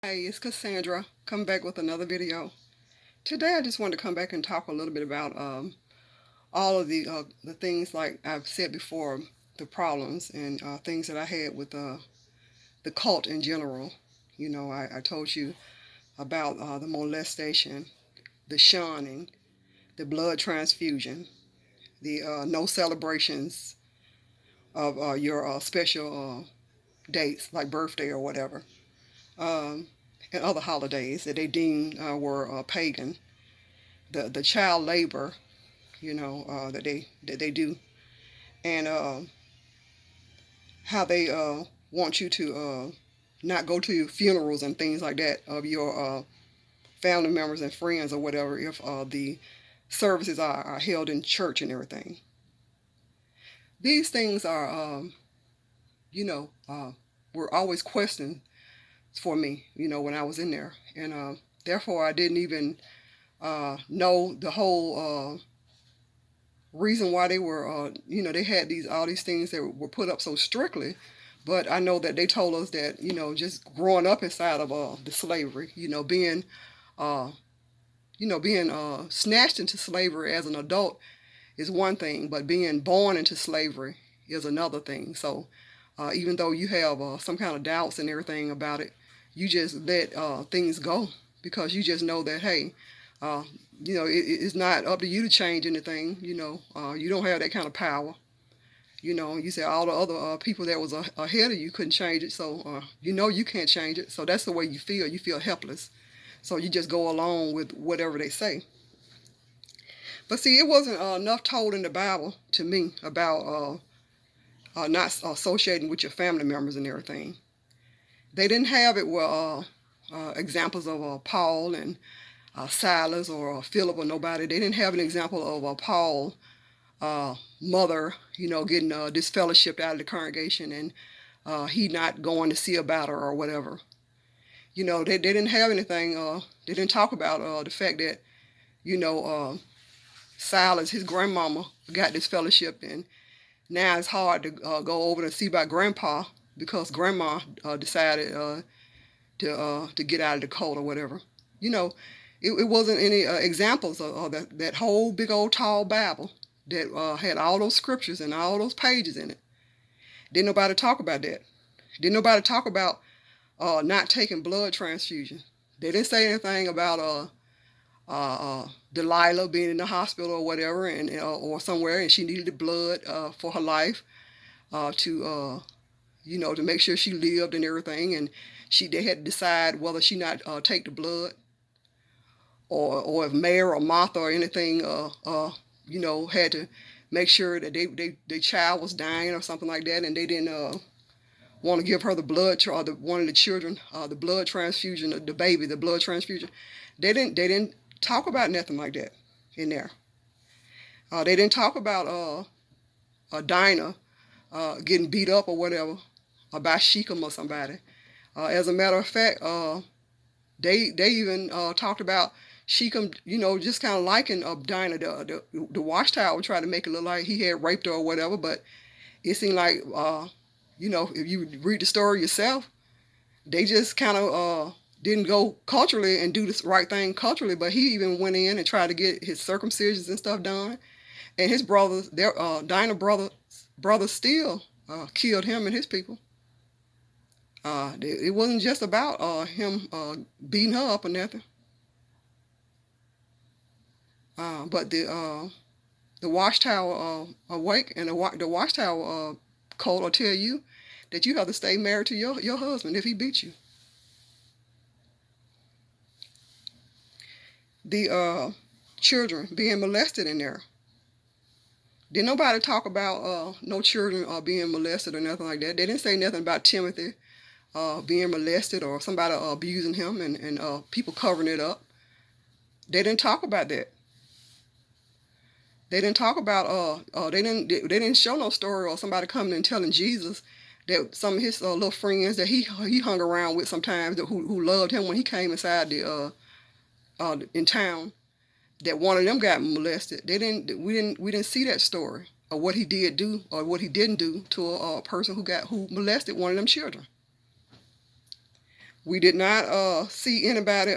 Hey, it's Cassandra. Come back with another video. Today, I just wanted to come back and talk a little bit about all of the things like I've said before, the problems and things that I had with the cult in general. I told you about the molestation, the shunning, the blood transfusion, the no celebrations of your special dates like birthday or whatever, um, and other holidays that they deemed were pagan. The child labor, that they do, and how they want you to not go to your funerals and things like that of your family members and friends or whatever if the services are held in church and everything. These things are, you know, uh, were always questioned for me, when I was in there, and therefore I didn't even know the whole reason why they were, they had all these things that were put up so strictly. But I know that they told us that, just growing up inside of the slavery, uh, being snatched into slavery as an adult is one thing, but being born into slavery is another thing. So even though you have some kind of doubts and everything about it, you just let things go because you just know that, hey, uh, it's not up to you to change anything. You don't have that kind of power. You said all the other people that was ahead of you couldn't change it, so you can't change it. So that's the way you feel. You feel helpless. So you just go along with whatever they say. But see, it wasn't enough told in the Bible to me about not associating with your family members and everything. They didn't have it with examples of Paul and Silas or Philip or nobody. They didn't have an example of Paul mother, getting disfellowshipped out of the congregation and he not going to see about her or whatever. They didn't have anything. They didn't talk about the fact that, you know, uh, Silas, his grandmama, got disfellowshipped, and now it's hard to go over and see about grandpa because grandma decided to get out of the cult or whatever. You know, it wasn't any examples of that whole big old tall Bible that had all those scriptures and all those pages in it. Didn't nobody talk about that. Didn't nobody talk about not taking blood transfusion. They didn't say anything about Delilah being in the hospital or whatever, and or somewhere, and she needed the blood for her life to make sure she lived and everything, and they had to decide whether she not take the blood, or if Mary or Martha or anything had to make sure that their child was dying or something like that, and they didn't want to give her the blood or one of the children the blood transfusion, the baby, the blood transfusion. They didn't talk about nothing like that in there. They didn't talk about Dinah getting beat up or whatever by Shechem or somebody. As a matter of fact, they even talked about Shechem, just kind of liking Dinah. The watchtower tried to make it look like he had raped her or whatever, but it seemed like, if you read the story yourself, they just kind of didn't go culturally and do the right thing culturally, but he even went in and tried to get his circumcisions and stuff done. And his brothers, Dinah brothers still killed him and his people. It wasn't just about him beating her up or nothing. But the watchtower awake and the watchtower code will tell you that you have to stay married to your husband if he beats you. The children being molested in there. Didn't nobody talk about no children being molested or nothing like that. They didn't say nothing about Timothy being molested or somebody abusing him and people covering it up. They didn't talk about that. They didn't talk about they didn't show no story or somebody coming and telling Jesus that some of his little friends that he hung around with sometimes who loved him when he came inside the in town, that one of them got molested. We didn't see that story or what he did do or what he didn't do to a person who molested one of them children. We did not see anybody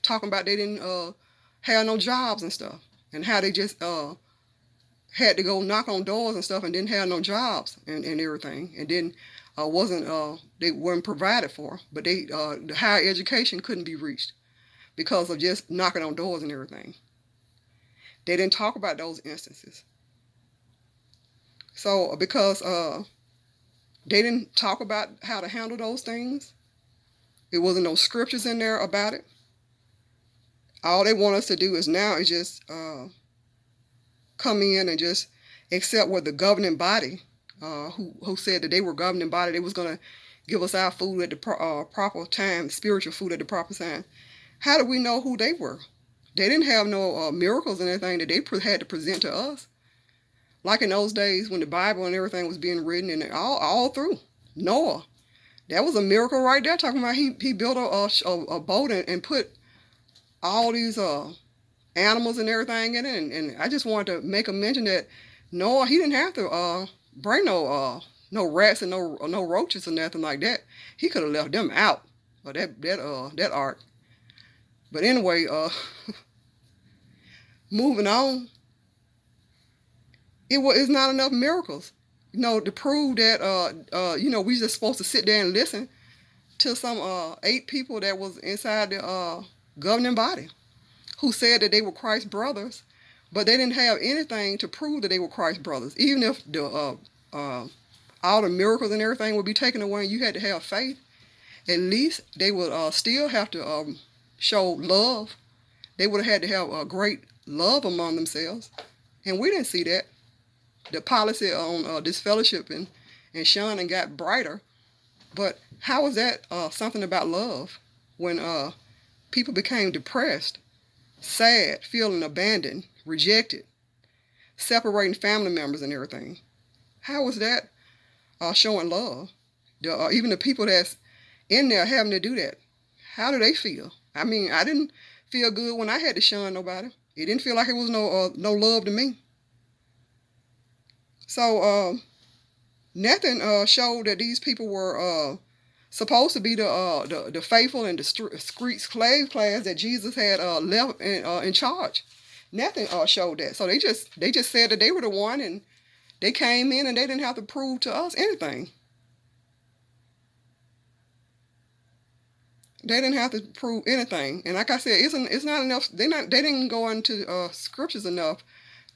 talking about they didn't have no jobs and stuff, and how they just had to go knock on doors and stuff and didn't have no jobs and everything, and then wasn't they weren't provided for, but they the higher education couldn't be reached because of just knocking on doors and everything. They didn't talk about those instances. So because they didn't talk about how to handle those things, it wasn't no scriptures in there about it. All they want us to do is now is just come in and just accept what the governing body, who said that they were governing body, they was going to give us our food at the proper time, spiritual food at the proper time. How do we know who they were? They didn't have no miracles and anything that they had to present to us. Like in those days when the Bible and everything was being written, and all through Noah, that was a miracle right there. Talking about he built a boat and put all these animals and everything in it, and I just wanted to make a mention that Noah, he didn't have to bring no rats and no roaches or nothing like that. He could have left them out of that ark. But anyway, moving on, it's not enough miracles, to prove that we just supposed to sit there and listen to some 8 people that was inside the governing body who said that they were Christ's brothers, but they didn't have anything to prove that they were Christ's brothers. Even if all the miracles and everything would be taken away and you had to have faith, at least they would still have to show love. They would have had to have a great love among themselves. And we didn't see that. The policy on this fellowship and shunning got brighter. But how was that something about love when people became depressed, sad, feeling abandoned, rejected, separating family members and everything? How was that showing love? Even the people that's in there having to do that, how do they feel? I mean, I didn't feel good when I had to shun nobody. It didn't feel like it was no love to me. So nothing showed that these people were supposed to be the faithful and discreet slave class that Jesus had left in charge. Nothing showed that. So they just said that they were the one, and they came in and they didn't have to prove to us anything. They didn't have to prove anything. And like I said, it's not enough. They didn't go into scriptures enough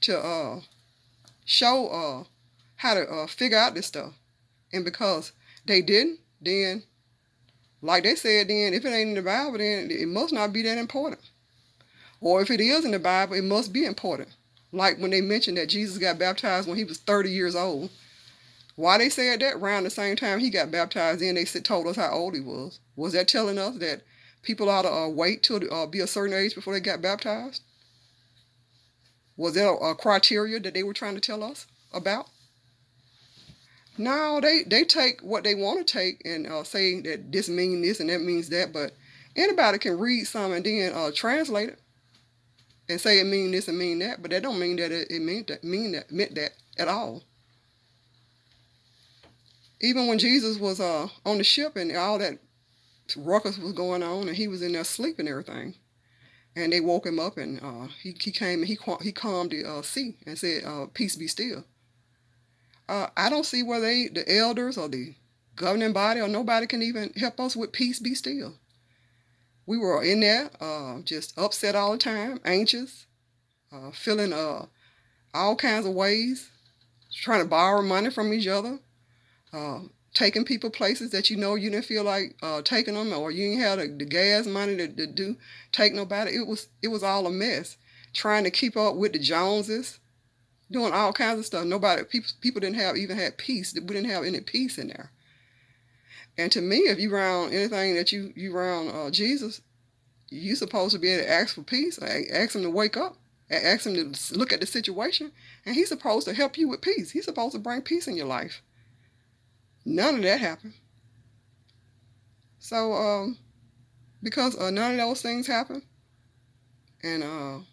to show how to figure out this stuff. And because they didn't, then, like they said, then if it ain't in the Bible, then it must not be that important. Or if it is in the Bible, it must be important. Like when they mentioned that Jesus got baptized when he was 30 years old. Why they said that around the same time he got baptized, then they told us how old he was. Was that telling us that people ought to wait till be a certain age before they got baptized? Was that a criteria that they were trying to tell us about? No, they take what they want to take and say that this means this and that means that, but anybody can read something and then translate it and say it mean this and mean that, but that don't mean that it meant that at all. Even when Jesus was on the ship and all that ruckus was going on and he was in there sleeping and everything, and they woke him up and he came and he calmed the sea and said, "Peace be still." I don't see where the elders or the governing body or nobody can even help us with peace be still. We were in there just upset all the time, anxious, feeling all kinds of ways, trying to borrow money from each other, taking people places that you didn't feel like taking them, or you didn't have the gas money to take nobody. It was all a mess. Trying to keep up with the Joneses, doing all kinds of stuff. People didn't have peace. We didn't have any peace in there. And to me, if you around anything that you around Jesus, you supposed to be able to ask for peace, ask him to wake up, ask him to look at the situation, and he's supposed to help you with peace. He's supposed to bring peace in your life. None of that happened. So, because none of those things happened, and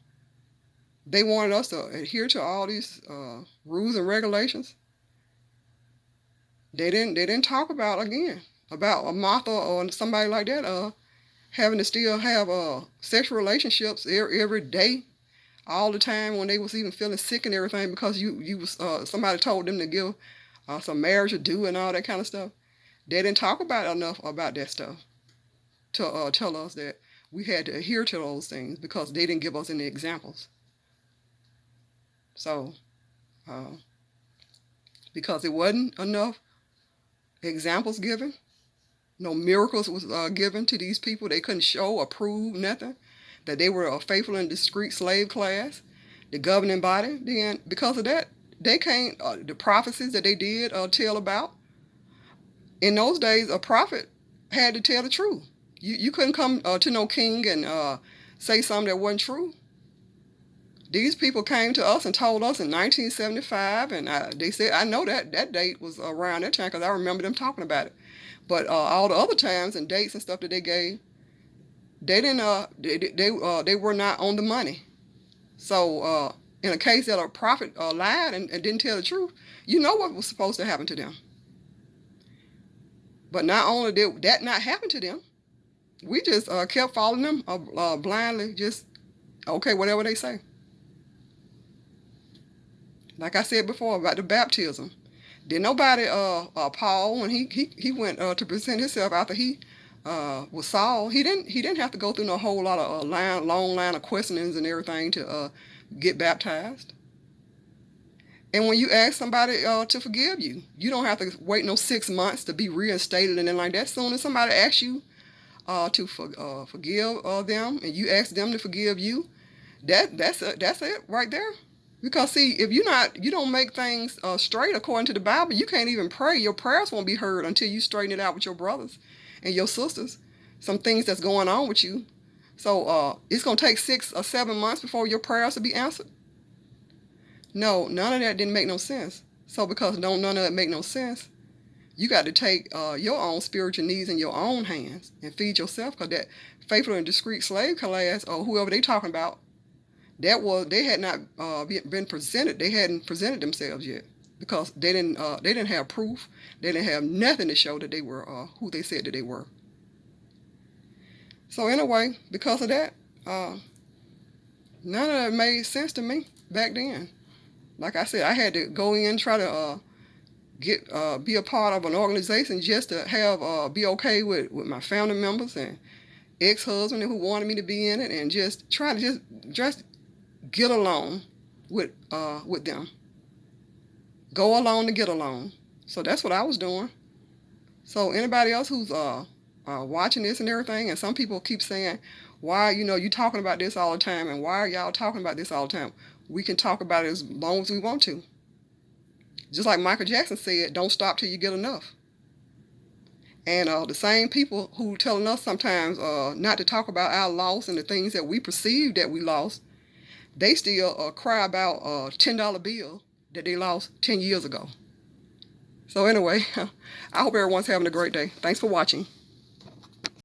they wanted us to adhere to all these rules and regulations. They didn't talk about, again, about a Martha or somebody like that having to still have sexual relationships every day, all the time, when they was even feeling sick and everything, because you was somebody told them to give some marriage due and all that kind of stuff. They didn't talk about enough about that stuff to tell us that we had to adhere to those things, because they didn't give us any examples. So, because it wasn't enough examples given, no miracles was given to these people. They couldn't show or prove nothing, that they were a faithful and discreet slave class, the governing body. Then, because of that, they can't, the prophecies that they did tell about. In those days, a prophet had to tell the truth. You couldn't come to no king and say something that wasn't true. These people came to us and told us in 1975, and they said, I know that date was around that time, because I remember them talking about it. But all the other times and dates and stuff that they gave, they didn't. They were not on the money. So in a case that a prophet lied and didn't tell the truth, you know what was supposed to happen to them. But not only did that not happen to them, we just kept following them blindly, just okay, whatever they say. Like I said before about the baptism, did nobody Paul, when he went to present himself after he was Saul, he didn't have to go through no whole lot of long line of questionings and everything to get baptized. And when you ask somebody to forgive you, you don't have to wait no 6 months to be reinstated and then like that. Soon as somebody asks you to forgive them, and you ask them to forgive you, that's it right there. Because see, if you don't make things straight according to the Bible, you can't even pray. Your prayers won't be heard until you straighten it out with your brothers and your sisters. Some things that's going on with you. So it's gonna take 6 or 7 months before your prayers will be answered. No, none of that didn't make no sense. So because none of it make no sense, you got to take your own spiritual needs in your own hands and feed yourself. Because that faithful and discreet slave class, or whoever they talking about, they had not been presented. They hadn't presented themselves yet, because they didn't have proof. They didn't have nothing to show that they were who they said that they were. So anyway, because of that, none of it made sense to me back then. Like I said, I had to go in, try to be a part of an organization just to have be okay with my family members and ex-husband who wanted me to be in it, and just try to just get along with them. Go along to get along. So that's what I was doing. So anybody else who's watching this and everything, and some people keep saying, why, you talking about this all the time, and why are y'all talking about this all the time? We can talk about it as long as we want to. Just like Michael Jackson said, don't stop till you get enough. And the same people who telling us sometimes not to talk about our loss and the things that we perceive that we lost, they still cry about a $10 bill that they lost 10 years ago. So anyway, I hope everyone's having a great day. Thanks for watching.